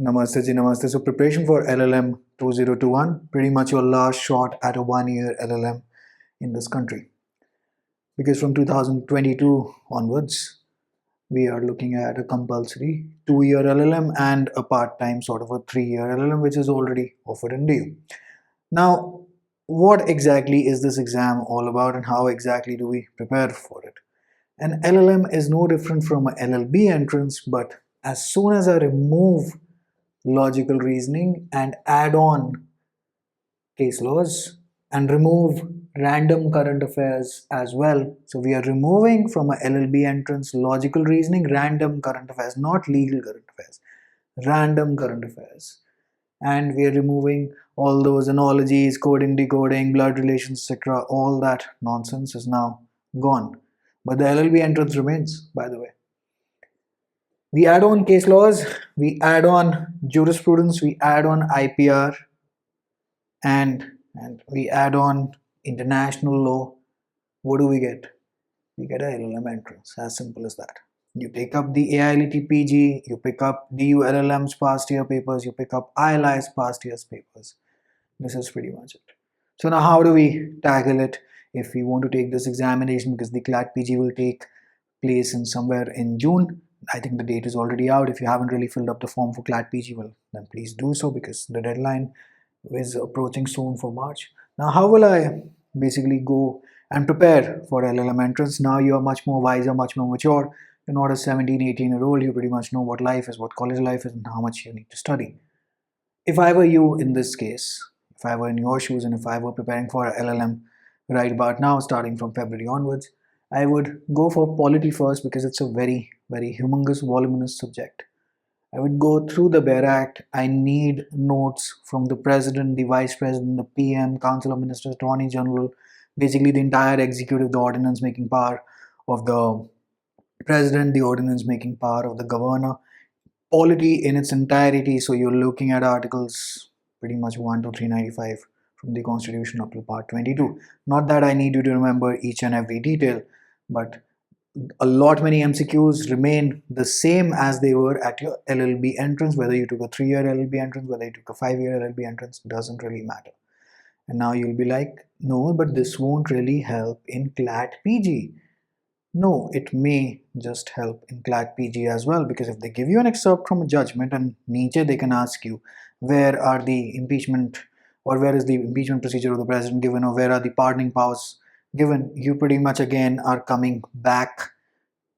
Namaste ji, namaste. So preparation for LLM 2021, pretty much your last shot at a 1-year LLM in this country. Because from 2022 onwards, we are looking at a compulsory 2-year LLM and a part-time sort of a 3-year LLM, which is already offered in you. Now, what exactly is this exam all about and how exactly do we prepare for it? An LLM is no different from an LLB entrance, but as soon as I remove logical reasoning and add on case laws and remove random current affairs as well. So we are removing from a LLB entrance logical reasoning, random current affairs, not legal current affairs, random current affairs. And we are removing all those analogies, coding, decoding, blood relations, etc. All that nonsense is now gone. But the LLB entrance remains, by the way. We add on case laws, we add on jurisprudence, we add on IPR, and we add on international law. What do we get? We get a LLM entrance, as simple as that. You take up the AILET PG, you pick up DU LLM's past year papers, you pick up ILI's past year's papers. This is pretty much it. So now how do we tackle it if we want to take this examination, because the CLAT PG will take place in somewhere in June. I think the date is already out. If you haven't really filled up the form for CLAT PG, well, then please do so, because the deadline is approaching soon for March. Now, how will I basically go and prepare for LLM entrance? Now you are much more wiser, much more mature. You're not a 17, 18-year-old. You pretty much know what life is, what college life is, and how much you need to study. If I were you in this case, if I were in your shoes and if I were preparing for a LLM right about now, starting from February onwards, I would go for polity first, because it's a very, very humongous, voluminous subject. I would go through the BEAR Act. I need notes from the President, the Vice President, the PM, Council of Ministers, Attorney General, basically the entire executive, the ordinance making power of the President, the ordinance making power of the Governor, polity in its entirety. So you're looking at articles pretty much 1 to 395 from the Constitution up to part 22. Not that I need you to remember each and every detail, but a lot many MCQs remain the same as they were at your LLB entrance. Whether you took a 3-year LLB entrance, whether you took a 5-year LLB entrance, doesn't really matter. And now you'll be like, no, but this won't really help in CLAT PG. No, it may just help in CLAT PG as well, because if they give you an excerpt from a judgment and niche they can ask you, where are the impeachment, or where is the impeachment procedure of the president given, or where are the pardoning powers given, you pretty much again are coming back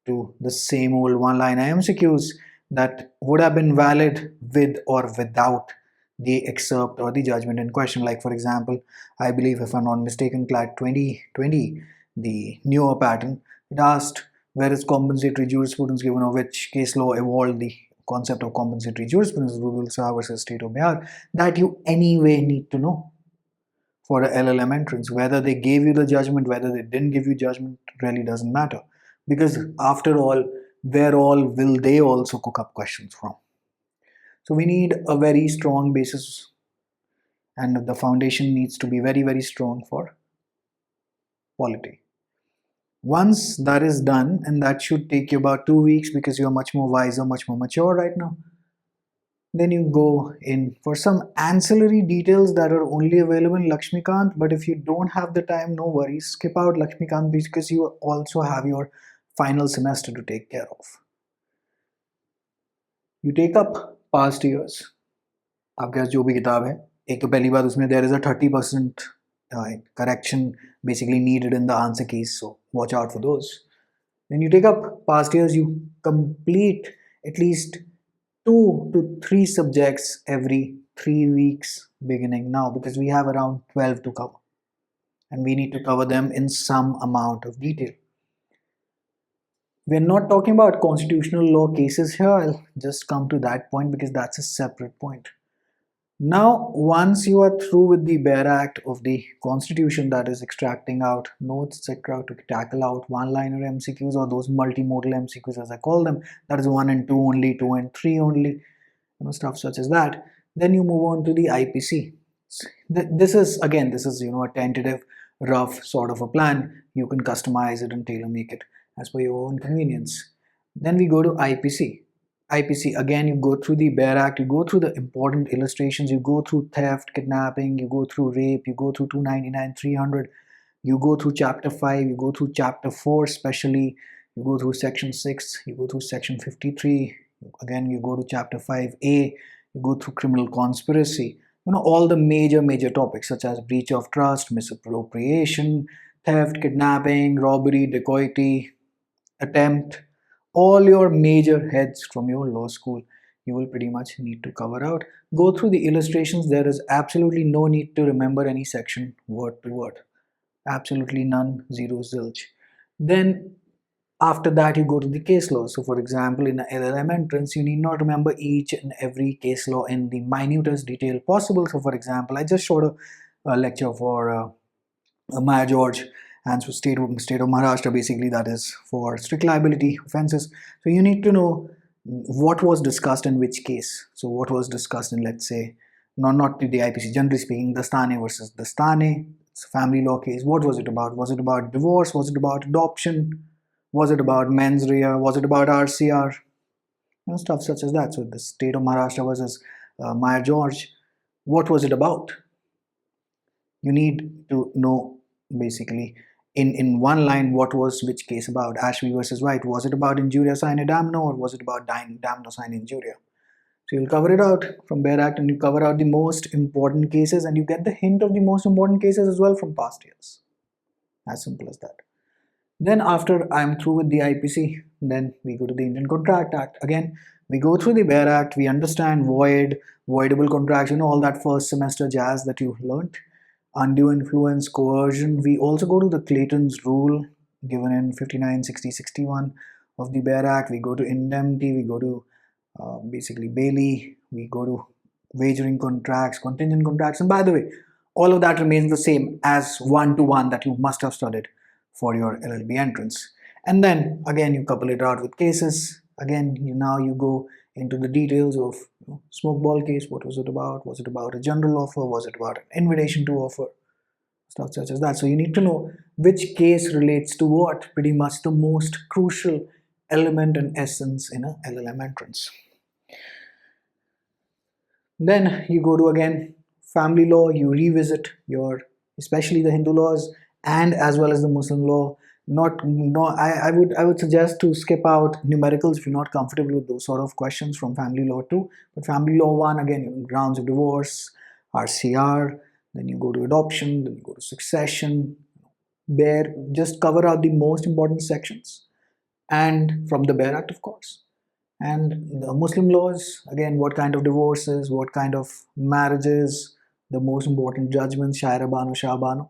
to the same old one-line MCQs that would have been valid with or without the excerpt or the judgment in question. Like, for example, I believe, if I'm not mistaken, CLAT 2020, the newer pattern, it asked where is compensatory jurisprudence given, or which case law evolved the concept of compensatory jurisprudence, Google versus State of Bihar, that you anyway need to know for a LLM entrance. Whether they gave you the judgment, whether they didn't give you judgment, really doesn't matter, because after all, where all will they also cook up questions from? So we need a very strong basis, and the foundation needs to be very, very strong for polity. Once that is done, and that should take you about 2 weeks, because you're much more wiser, much more mature right now, then you go in for some ancillary details that are only available in Lakshmikant. But if you don't have the time, no worries, skip out Lakshmikant, because you also have your final semester to take care of. You take up past years. आपके पास जो भी किताब है, एक तो पहली बात उसमें there is a 30% correction basically needed in the answer keys, so watch out for those. Then you take up past years, you complete at least 2 to 3 subjects every 3 weeks beginning now, because we have around 12 to cover, and we need to cover them in some amount of detail. We're not talking about constitutional law cases here. I'll just come to that point, because that's a separate point. Now, once you are through with the BEAR Act of the Constitution, that is extracting out notes, etc., to tackle out one-liner MCQs, or those multimodal MCQs as I call them, that is 1 and 2 only, 2 and 3 only, stuff such as that. Then you move on to the IPC. This is a tentative, rough sort of a plan. You can customize it and tailor make it as per your own convenience. Then we go to IPC. IPC, again, you go through the Bare Act, you go through the important illustrations, you go through theft, kidnapping, you go through rape, you go through 299, 300, you go through Chapter 5, you go through Chapter 4 especially, you go through Section 6, you go through Section 53, again, you go to Chapter 5A, you go through criminal conspiracy, all the major topics such as breach of trust, misappropriation, theft, kidnapping, robbery, dacoity, attempt, all your major heads from your law school you will pretty much need to cover out. Go through the illustrations. There is absolutely no need to remember any section word to word. Absolutely none, zero, zilch. Then after that you go to the case law. So for example, in an LLM entrance, you need not remember each and every case law in the minutest detail possible. So for example, I just showed a lecture for Maya George and so state of Maharashtra, basically that is for strict liability offenses. So you need to know what was discussed in which case. So what was discussed in, let's say, not the IPC, generally speaking, Dastane versus Dastane, it's a family law case. What was it about? Was it about divorce? Was it about adoption? Was it about mens rea? Was it about RCR? Stuff such as that. So the state of Maharashtra versus Maya George, what was it about? You need to know basically in one line what was which case about. Ashby versus White, was it about injuria sine damno or was it about damno sine injuria? So you'll cover it out from Bare Act and you cover out the most important cases and you get the hint of the most important cases as well from past years. As simple as that. Then after I'm through with the IPC, then we go to the Indian Contract Act. Again, we go through the Bare Act, we understand void, voidable contracts, all that first semester jazz that you learned. Undue influence, coercion. We also go to the Clayton's rule given in 59, 60, 61 of the Bare Act. We go to indemnity, we go to basically Bailey, we go to wagering contracts, contingent contracts, and by the way, all of that remains the same as one-to-one that you must have studied for your LLB entrance. And then again you couple it out with cases. Again, now you go into the details of smoke ball case. What was it about? Was it about a general offer? Was it about an invitation to offer? Stuff such as that. So you need to know which case relates to what, pretty much the most crucial element and essence in a LLM entrance. Then you go to again family law. You revisit your especially the Hindu laws and as well as the Muslim law. I would suggest to skip out numericals if you're not comfortable with those sort of questions from family law 2. But family law 1, again, grounds of divorce, RCR, then you go to adoption, then you go to succession. There, just cover out the most important sections, and from the Bare Act, of course. And the Muslim laws, again, what kind of divorces, what kind of marriages, the most important judgments, Shaira Bano, Shah Bano.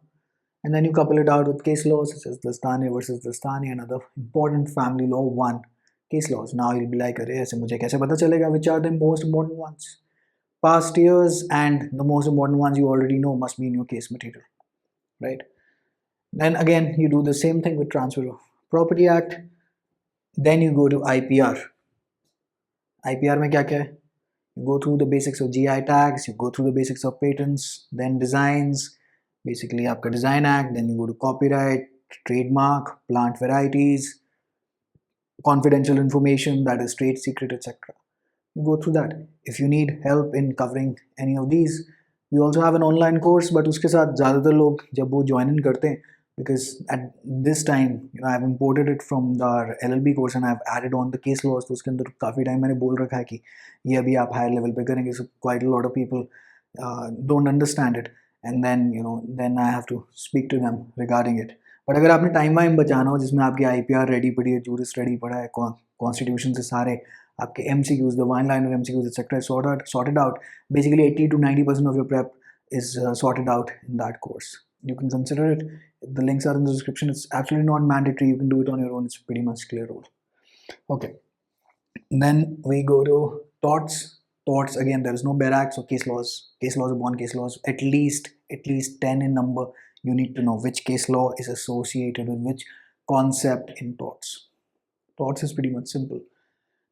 And then you couple it out with case laws such as Dastane versus Dastane and other important family law 1 case laws. Now you'll be like, aise mujhe kaise pata chalega which are the most important ones? Past years and the most important ones you already know must be in your case material, right? Then again, you do the same thing with Transfer of Property Act. Then you go to IPR. IPR mein kya hai? You go through the basics of GI tags, you go through the basics of patents, then designs, basically आपका Design Act, then you go to copyright, trademark, plant varieties, confidential information, that is trade secret, etc. You go through that. If you need help in covering any of these, we also have an online course, but उसके साथ ज़्यादातर लोग जब वो join in करते हैं, because at this time, I've imported it from the LLB course and I've added on the case laws. तो उसके अंदर काफ़ी टाइम मैंने बोल रखा है कि ये अभी आप higher level पे करेंगे. So quite a lot of people don't understand it. And then then I have to speak to them regarding it. But अगर आपने टाइम वाइम बचाना हो जिसमें आपकी IPR रेडी पड़ी है, जूरिस रेडी पड़ा है, कॉन्स्टिट्यूशन से सारे आपके MCQs, the one-liner MCQs, etc. sorted out, basically 80 to 90% of your prep is sorted out in that course. You can consider it. The links are in the description. It's absolutely not mandatory. You can do it on your own. It's pretty much clear rule. Okay. Then we go to torts. Torts, again, there is no Bare Act, so case laws upon case laws, at least 10 in number. You need to know which case law is associated with which concept in torts. Torts is pretty much simple.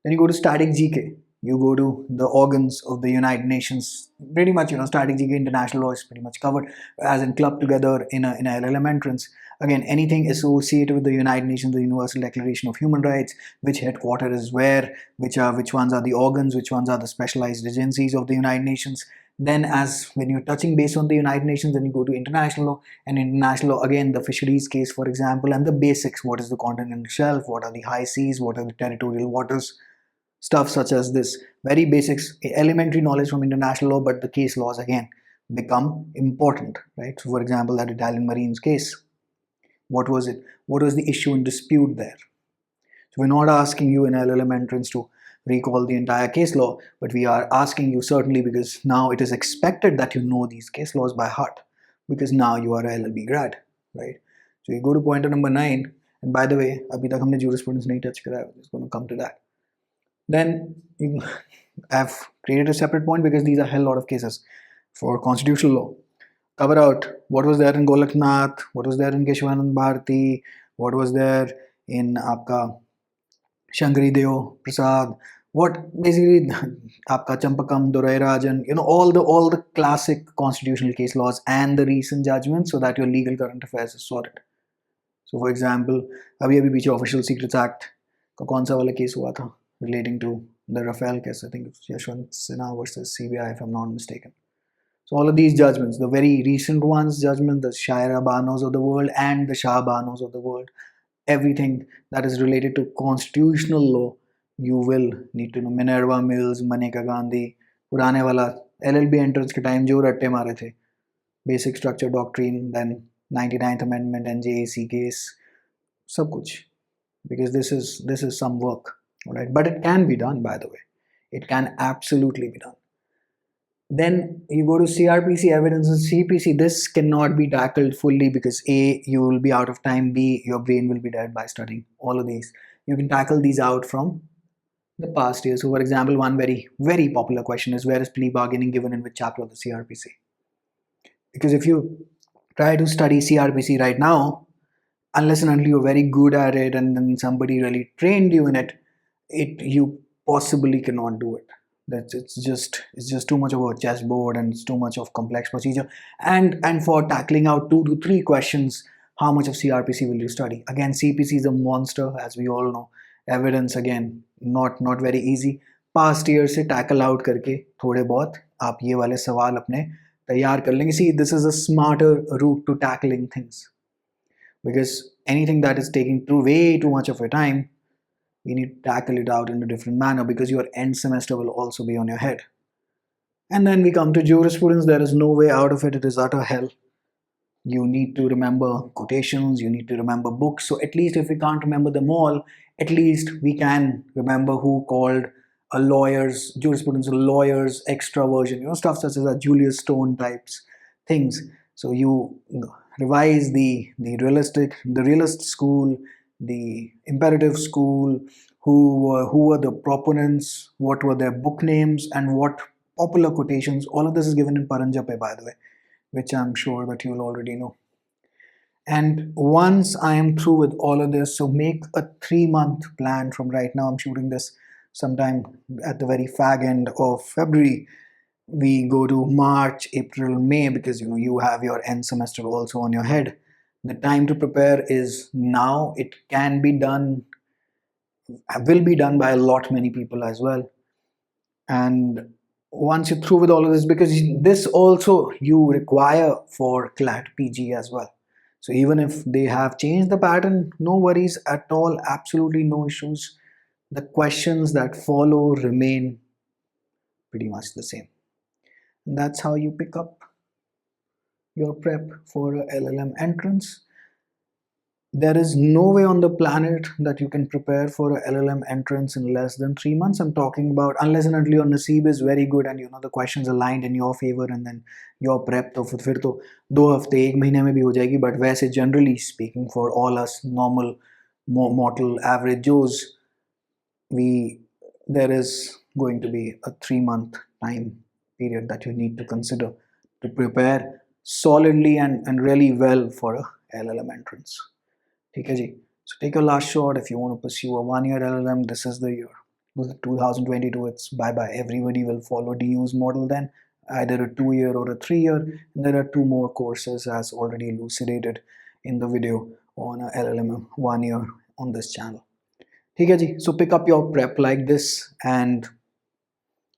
Then you go to static GK. you go to the organs of the United Nations. Pretty much, strategic international law is pretty much covered as in clubbed together in a LLM entrance. Again, anything associated with the United Nations, the Universal Declaration of Human Rights, which headquarter is where, which ones are the organs, which ones are the specialized agencies of the United Nations. Then, as when you're touching base on the United Nations, then you go to international law, and international law, again, the fisheries case, for example, and the basics: what is the continental shelf, what are the high seas, what are the territorial waters, stuff such as this. Very basics, elementary knowledge from international law, but the case laws again become important, right? So, for example, that Italian Marines case, what was it? What was the issue in dispute there? So, we're not asking you in LLM entrance to recall the entire case law, but we are asking you certainly because now it is expected that you know these case laws by heart because now you are a LLB grad, right? So, you go to pointer number 9, and by the way, abhi tak humne jurisprudence nahi touch kara hai, I'm just going to come to that. Then I've created a separate point because these are a hell lot of cases for constitutional law. Cover out what was there in Golaknath, what was there in Keshwanand Bharati, what was there in Aapka Shankari Deo Prasad, what basically Aapka Champakam, Dorai Rajan, all the classic constitutional case laws and the recent judgments so that your legal current affairs is sorted. So for example, अभी पीछे Official Secrets Act का कौन सा वाला case हुआ था relating to the Rafael case. I think it's Yashwant Sinha versus CBI, if I'm not mistaken. So all of these judgments, the very recent ones, judgment, the Shaira Banos of the world and the Shah Banos of the world, everything that is related to constitutional law, you will need to know. Minerva Mills, Maneka Gandhi, पुराने वाला LLB entrance के time जो रट्टे मारे थे, basic structure doctrine, then 99th Amendment, NJAC case, सब कुछ, because this is some work. All right, but it can be done, by the way. It can absolutely be done. Then you go to CRPC evidence and CPC. This cannot be tackled fully because A, you will be out of time. B, your brain will be dead by studying all of these. You can tackle these out from the past years. So, for example, one very, very popular question is, where is plea bargaining given in which chapter of the CRPC? Because if you try to study CRPC right now, unless and until you're very good at it and then somebody really trained you in it, you possibly cannot do it. It's just too much of a chessboard and it's too much of complex procedure. And for tackling out 2 to 3 questions, how much of CRPC will you study? Again, CPC is a monster, as we all know. Evidence, again, not very easy. Past years से tackle out करके थोड़े बहुत आप ये वाले सवाल अपने तैयार कर लेंगे. See, this is a smarter route to tackling things, because anything that is taking way too much of your time, we need to tackle it out in a different manner because your end semester will also be on your head. And then we come to jurisprudence. There is no way out of it. It is utter hell. You need to remember quotations, you need to remember books. So at least if we can't remember them all, at least we can remember who called a lawyer's jurisprudence a lawyer's extra version, stuff such as a Julius Stone types things. So you revise the realist school, the imperative school, who were the proponents, what were their book names, and what popular quotations. All of this is given in Paranjape, by the way, which I'm sure that you'll already know. And once I am through with all of this, so make a 3-month plan from right now. I'm shooting this sometime at the very fag end of February. We go to March, April, May, because you have your end semester also on your head. The time to prepare is now. It can be done, will be done by a lot many people as well. And once you're through with all of this, because this also you require for CLAT PG as well. So even if they have changed the pattern, no worries at all, absolutely no issues. The questions that follow remain pretty much the same. And that's how you pick up your prep for a LLM entrance. There is no way on the planet that you can prepare for a LLM entrance in less than 3 months. I'm talking about unless and until your naseeb is very good and the questions aligned in your favor and then your prep तो फिर तो 2 हफ्ते 1 महीने में भी हो जाएगी. But वैसे generally speaking, for all us normal mortal average Joes, there is going to be a 3-month time period that you need to consider to prepare solidly and really well for a LLM entrance. Okay, so take your last shot. If you want to pursue a 1-year LLM, this is the year. 2022, it's bye-bye. Everybody will follow DU's model then, either a 2-year or a 3-year. And there are 2 more courses as already elucidated in the video on LLM 1 year on this channel. Okay, ji. So pick up your prep like this, and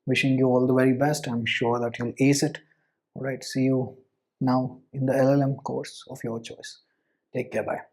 wishing you all the very best. I'm sure that you'll ace it. All right, see you now in the LLM course of your choice. Take care, bye.